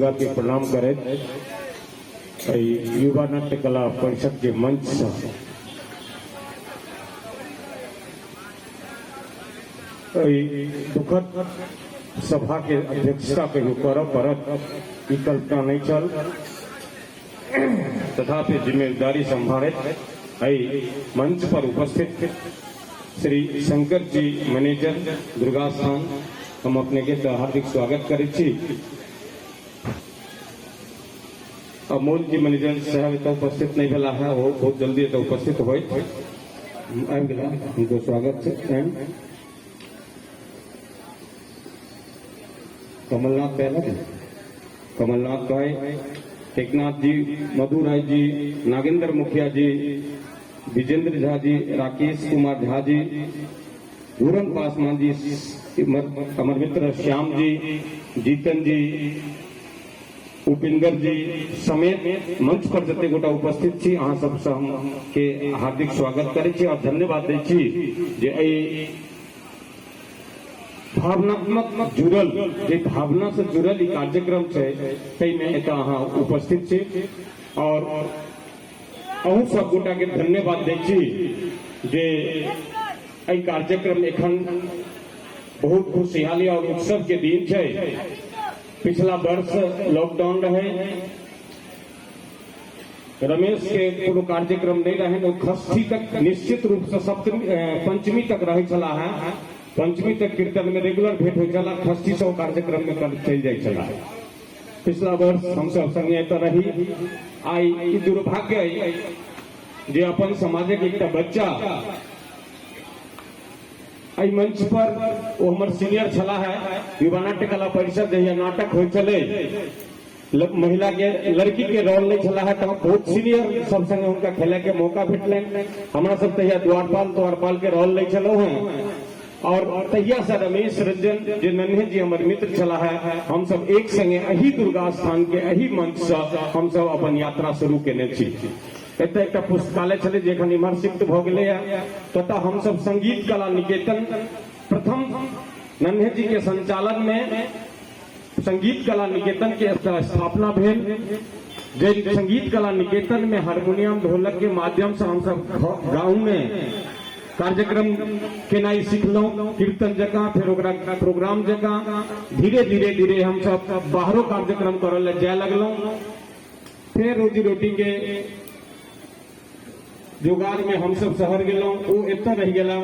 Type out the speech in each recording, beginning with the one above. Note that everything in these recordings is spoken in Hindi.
दुर्गा के प्रणाम करे। युवा नाट्य कला परिषद के मंच से दुखद सभा के अध्यक्षता कहीं कर परत की कल्पना नहीं चल, तथापि जिम्मेदारी संभाले मंच पर उपस्थित श्री शंकर जी मैनेजर दुर्गा स्थान हम अपने के हार्दिक स्वागत करे छी। अमोल जी मैनेजर साहब तो उपस्थित नहीं भेला है, वो बहुत जल्दी तो उपस्थित हो उनको स्वागत है। कमलनाथ पहले कमलनाथ भाई, टेकनाथ जी, मधु राय जी, नागेंद्र मुखिया जी, विजेंद्र झा जी, राकेश कुमार झा जी, पूरन पासवान जी, अमर मित्र श्याम जी, जीतन जी, उपिंदर जी समेत मंच पर जते गोटा उपस्थित छी अहाँ सब से हम के हार्दिक स्वागत करे छी और धन्यवाद दै छी जे भावनात्मक जुड़ल जे भावना से जुड़ल कार्यक्रम छै तै में एतऽ अहाँ उपस्थित छी और अहू सब गोटा के धन्यवाद दै छी जे एहि कार्यक्रम एखन बहुत खुशहाली और उत्सव के दिन छै। पिछला वर्ष लॉकडाउन रहे, रमेश के पूरा कार्यक्रम नहीं रहे, तो षष्ठी तक निश्चित रूप से सप्तमी पंचमी तक रहे चला है। पंचमी तक कीर्तन में रेगुलर भेंट हो चला, षष्ठी से कार्यक्रम में चल जाए चला। पिछला वर्ष हम सब संगे तो रही आई दुर्भाग्य जे अपन समाज के एक बच्चा आई मंच पर वो हमारे सीनियर छला है युवा नाट्य कला परिषद जहिया नाटक हो चले महिला के लड़की के रोल नहीं छला है, तो बहुत सीनियर सब संगे उनका खेले के मौका भेटल। हमारा सब तहिया द्वारपाल के रोल नहीं चलो हैं और तहिया से रमेश रंजन जो नन्हे जी हमारे मित्र छला है, हम सब एक संगे अही दुर्गा स्थान के अही मंच से हम सब अपन यात्रा शुरू केने छी। एतऽ एक पुस्तकालय छले जेखन इम्हर शिफ्ट भ गेलै ततऽ हम सब संगीत कला निकेतन प्रथम नन्हे जी के संचालन में संगीत कला निकेतन के स्थापना भेल। जे संगीत कला निकेतन में हारमोनियम ढोलक के माध्यम से हम सब गाँव में कार्यक्रम केनाई सिखलहुँ, कीर्तन जकाँ, फिर ओकरा प्रोग्राम जकाँ धीरे धीरे हम सब बाहरो कार्यक्रम करऽ ले जाय लगलहुँ। फिर रोजी रोटी के जुगाड़ में हम सब शहर गेलहुँ, वो एतऽ रह गेला।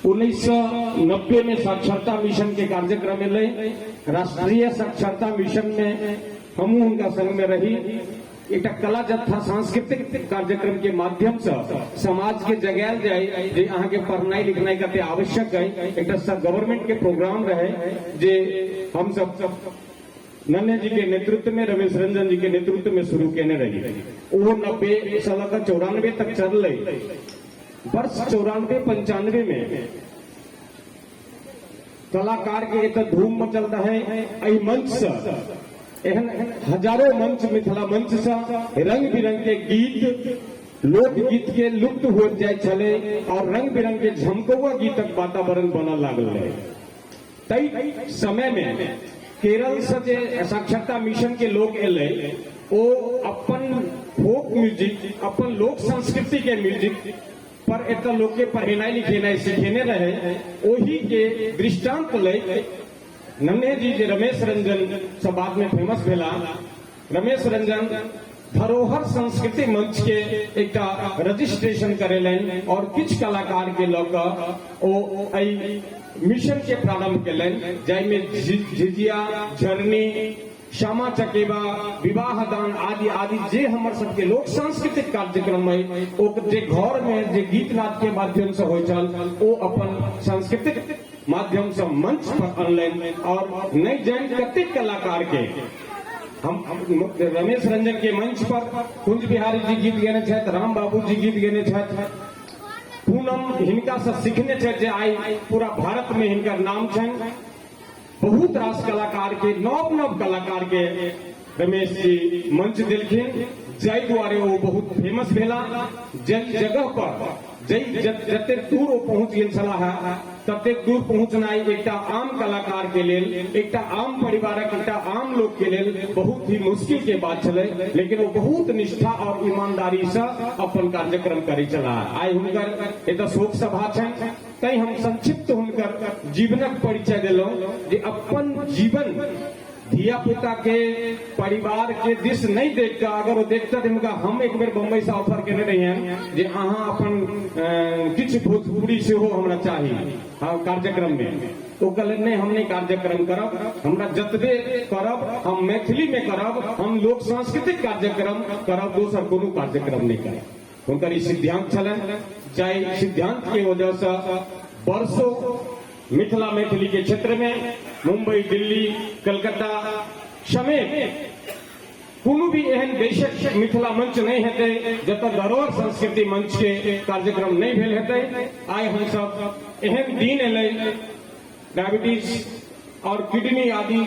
1990 में साक्षरता मिशन के कार्यक्रम एलै, राष्ट्रीय साक्षरता मिशन में हमहूँ उनका संग में रही। एक कला जत्था सांस्कृतिक कार्यक्रम के माध्यम से समाज के जगायल जाए जे अहाँ के पढ़नाई लिखनाई कते आवश्यक है। एक गवर्नमेंट के प्रोग्राम रहे जे हम सब नन्हे जी के नेतृत्व में, रमेश रंजन जी के नेतृत्व में शुरू केने रही। वो 90 साल का 94 तक चल रही। वर्ष 94-95 में कलाकार के एक धूम मचल रहे। मंच से एहन हजारों मंच मिथिला मंच से रंग बिरंग के गीत लोकगीत के लुप्त हो जाए छले और रंग बिरंग के झमकौआ गीतक वातावरण बनल लागल रहे। तई समय में केरल से जे साक्षरता मिशन के लोग एले, वो अपन फोक म्यूजिक, अपन लोक संस्कृति के म्यूजिक पर एक लोग के पढ़ेनाई लिखेनाई सिखेने रहे। वही के दृष्टांत ले नन्हे जी जे रमेश रंजन सब बाद में फेमस भेला। रमेश रंजन धरोहर संस्कृति मंच के एक रजिस्ट्रेशन करेलन और किछ कलाकार के लोग ओ मिशन के प्रारंभ केलन, जाहिमे झिझिया, झरनी, श्यामा चकेबा, विवाह दान आदि आदि जे हमर सबके लोक सांस्कृतिक कार्यक्रम है ओ जे घर में जे गीत नाद के माध्यम से होय छल ओ अपन सांस्कृतिक माध्यम से मंच पर अनलन। और नहीं जान कते कलाकार के हम रमेश रंजन के मंच पर कुंज बिहारी जी गीत गेने छथि, राम बाबू जी गीत गेने छथि, पूनम हिनका से सीखने छथि, आई पूरा भारत में हिनका नाम छनि। बहुत रास कलाकार के नव नव कलाकार के रमेश जी मंच दिलखिन, जय द्वारे वो बहुत फेमस भेला। जगह पर जते दूर वो पहुंच गेल छला है ततेक दूर पहुंचनाई एकटा आम कलाकार के लेल, एकटा आम परिवारक, एकटा आम लोग के लेल बहुत ही मुश्किल के बात छलै, लेकिन वो बहुत निष्ठा और ईमानदारी से अपन कार्यक्रम करै छला। आइ हुनकर एतऽ शोक सभा छनि, तै हम संक्षिप्त हुनकर जीवनक परिचय देलहुं जे अपन जीवन धिया पुता के परिवार के दिश नहीं देख कर, अगर वो देखता तो उनका हम एक बेर बम्बई से ऑफर केने रहिए जे अहाँ अपन किछु भोजपुरी से हो हमरा चाहिए कार्यक्रम में, तो कहले नहीं हम नहीं कार्यक्रम करब, हमरा जतबे करब हम मैथिली में करब, हम लोक सांस्कृतिक कार्यक्रम करब, दोसर कोनो कार्यक्रम नहीं करब। उनकर ई सिद्धांत छलनि, जाहि सिद्धांत के वजह से वर्षों मिथिला मैथिली के क्षेत्र में मुंबई, दिल्ली, कलकत्ता समेत कोनो भी एहन देशक मिथिला मंच नहीं हेतै जतऽ धरोहर संस्कृति मंच के कार्यक्रम नहीं भेल हेतै। आइ हम सब एहन दिन एलै, डायबिटीज और किडनी आदि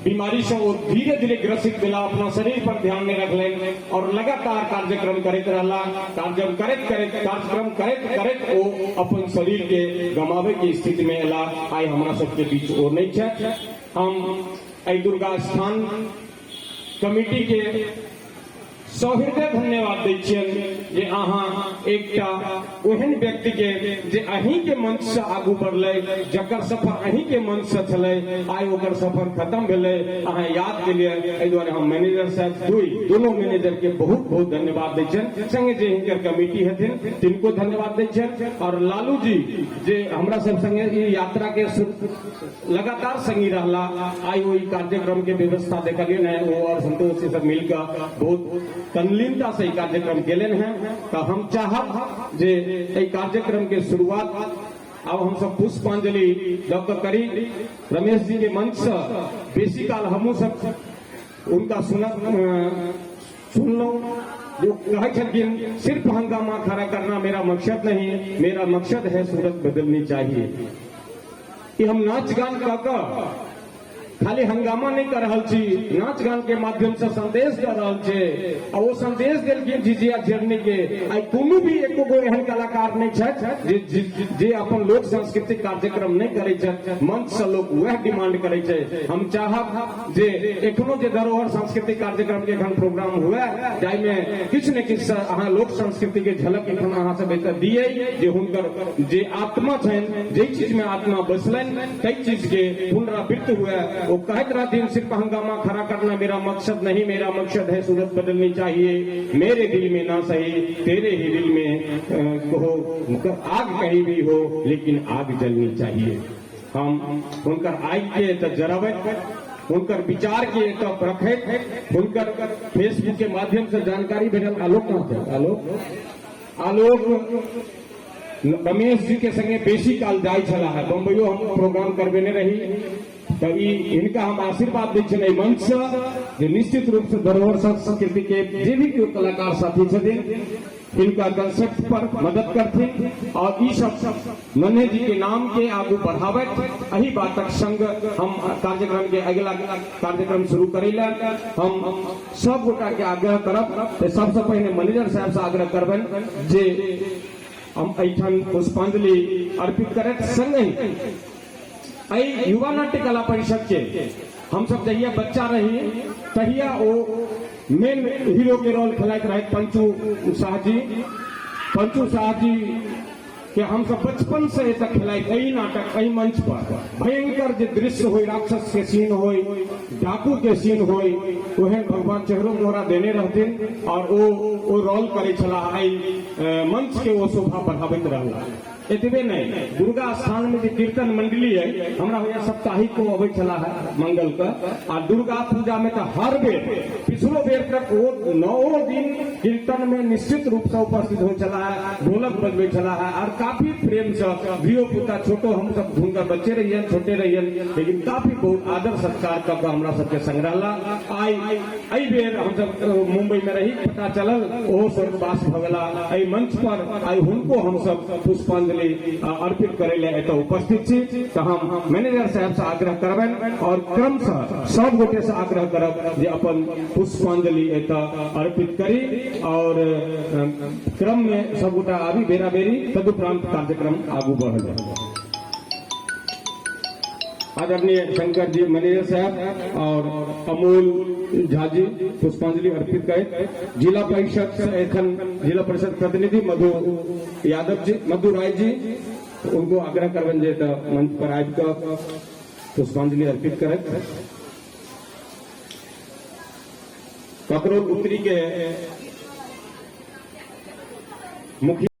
बीमारी से वो धीरे धीरे ग्रसित भेला, अपना शरीर पर ध्यान नहीं रखले और लगातार कार्यक्रम करैत रहला। कार्यक्रम करैत करैत वो अपन शरीर के गमावे की स्थिति में एला। आइ हमरा सबके बीच ओ नहीं छै। हम एहि दुर्गा स्थान कमिटी के सहृदय धन्यवाद दै छियनि जे अहाँ एकटा ओहन व्यक्ति के जे अहीं के मंच से आगू बढ़ले, जकर सफर अहीं के मंच से छलै, आइ ओकर सफर खत्म भेलै, अहाँ याद के लिए एहि दुआरे हम मैनेजर साहब दोनों मैनेजर के बहुत बहुत धन्यवाद दै छियनि, संगे जे हिनकर कमिटी हथिन तिनको धन्यवाद दै छियनि, और लालू जी जे हमरा सब संगे ई यात्रा के लगातार संगी रहला। आइ ओहि कार्यक्रम के व्यवस्था देखलियन है, वो और संतोष से सब मिलकर बहुत तल्लीनता से कार्यक्रम केलन हैं। तो हम चाहब जे एहि कार्यक्रम के शुरुआत अब हम सब पुष्पांजलि दऽ कऽ करी। रमेश जी के मंच से बेसी काल हमहूँ सब उनका सुनलहुँ जो कहे छथिन, सिर्फ हंगामा खड़ा करना मेरा मकसद नहीं, मेरा मकसद है सूरत बदलनी चाहिए। कि हम नाच गान कऽ खाली हंगामा नहीं कर रहल छी, नाच गान के माध्यम से संदेश दे रहल छे, और वो संदेश देलखिन झिझिया जर्नी के। आई कोनो भी एको गो एहन कलाकार नहीं छथि जे अपन लोक सांस्कृतिक कार्यक्रम नहीं करे छथि, मंच से लोग वह डिमांड करे छे। हम चाहब जे एखनो जे धरोहर सांस्कृतिक कार्यक्रम के एखन प्रोग्राम हुए, जाहि में किछु ने किछु अहाँ लोक संस्कृति के झलक एखन अहाँ सब एतऽ दियै, जे हुनकर जे आत्मा छनि, जे चीज में आत्मा बसलनि, कई चीज के पुनरावृत्ति हुए। वो कहते रहते सिर्फ हंगामा खड़ा करना मेरा मकसद नहीं, मेरा मकसद है सूरत बदलनी चाहिए। मेरे दिल में ना सही तेरे ही दिल में कहो, आग कहीं भी हो लेकिन आग जलनी चाहिए। हम उनकर आग के तो जरावत, उनकर विचार के तो रखे, उनकर फेसबुक के माध्यम से जानकारी भेजल। आलोक कहाँ थे? आलोक रमेश जी के संगे बेसी काल जाय छला है, बम्बईयो हम प्रोग्राम करबेने रही, तो इनका हम आशीर्वाद दै छियनि मंच से जे निश्चित रूप से धरोहर संस्कृति के जे भी केओ कलाकार साथी छथिन इनका कंसेप्ट पर मदद करथिन, और ई सब नन्हे जी के नाम के आगू बढ़ावत। एही बातक संग हम कार्यक्रम के अगला कार्यक्रम शुरू करेला हम सब गोटा के आग्रह करब। सबसे पहले मैनेजर साहब से आग्रह करबनि जे हम एहिठाम पुष्पांजलि अर्पित करैत संगे युवा नाट्य कला परिषद के हम सब जहिया बच्चा रही तहिया वो मेन हीरो के रोल खेलाइत रहे पंचू शाह जी के हम सब बचपन से तक खेलाइत एही नाटक, एही मंच पर भयंकर जो दृश्य हो, राक्षस के सीन हो, डाकू के सीन हो, वह भगवान चेहरो मोहरा देने रहते और वो रोल करे छला। आई मंच के वो शोभा बढ़ावित रहला। एतबे नहीं, दुर्गा स्थान में जो कीर्तन मंडली है हमरा होया साप्ताहिक को अबै छला है मंगल का, और दुर्गा पूजा में तो हर बेर पिछलो बेर तक वो 9 दिन कीर्तन में निश्चित रूप से उपस्थित हो चला है, ढोलक बजबे चला है, और काफी प्रेम से धियो पुता छोटो हम सब हुनकर बच्चे रहिए, छोटे रहिए, लेकिन काफी बहुत आदर सत्कार कर हमरा सबके संग्रहला। आई बेर हम सब मुंबई में रही, पता चलल ओहो स्वर्गवास भ गेला। एहि मंच पर आई हुनको हम सब पुष्पांजलि अर्पित करे ले एतऽ उपस्थित छी। तो हम मैनेजर साहब से आग्रह करबनि और क्रमशः सब गोटे से आग्रह करब जे अपन पुष्पांजलि एतऽ अर्पित करी, और क्रम में सब गोटा आबी बेरा बेरी, तदुपरांत कार्यक्रम आगू बढ़ल जाए। आदरणीय शंकर जी मनेर साहब और अमूल झा जी पुष्पांजलि अर्पित करें। जिला परिषद एखन जिला परिषद प्रतिनिधि मधु राय जी उनको आग्रह करबन जे मंच पर आबि कऽ पुष्पांजलि अर्पित करें। ककरोल उत्तरी के मुखिया